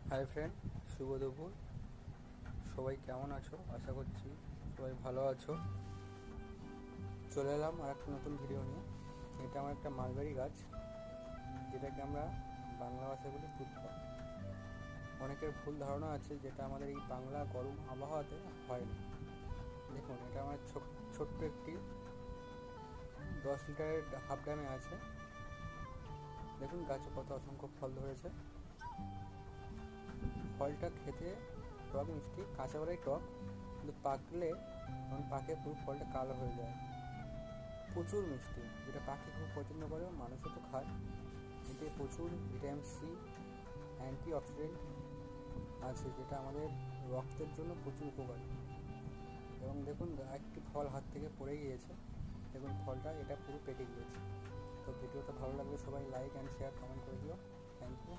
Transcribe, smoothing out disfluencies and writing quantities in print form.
Hi friend, শুভ দুপুর। সবাই কেমন আছো? আশা করছি সবাই ভালো আছো। চলে এলাম আর একটা নতুন ভিডিও নিয়ে। এটা আমার একটা মালবেরি গাছ, যেটাকে আমরা বাংলা ভাষায় বলি তুৎফল। অনেকের ভুল ধারণা আছে যেটা আমাদের এই বাংলা গরম আবহাওয়াতে হয় না। দেখুন, এটা আমার ছোট্ট একটি 10 লিটারের হাফ ড্যামে আছে। দেখুন গাছে কত অসংখ্য ফল ধরেছে। ফলটা খেতে টক মিষ্টি, কাঁচা বেলায় টক, কিন্তু পাকলে পাকে পুরো ফলটা কালো হয়ে যায়। প্রচুর মিষ্টি, যেটা পাখি খুব পছন্দ করে, মানুষও তো খায়। এতে প্রচুর ভিটামিন সি, অ্যান্টি অক্সিডেন্ট আছে, যেটা আমাদের রক্তের জন্য প্রচুর উপকারী। এবং দেখুন, একটি ফল হাত থেকে পড়ে গিয়েছে। দেখুন ফলটা এটা পুরো পেকে গিয়েছে। তো ভিডিওটা ভালো লাগলে সবাই লাইক অ্যান্ড শেয়ার কমেন্ট করে দিও। Thank you.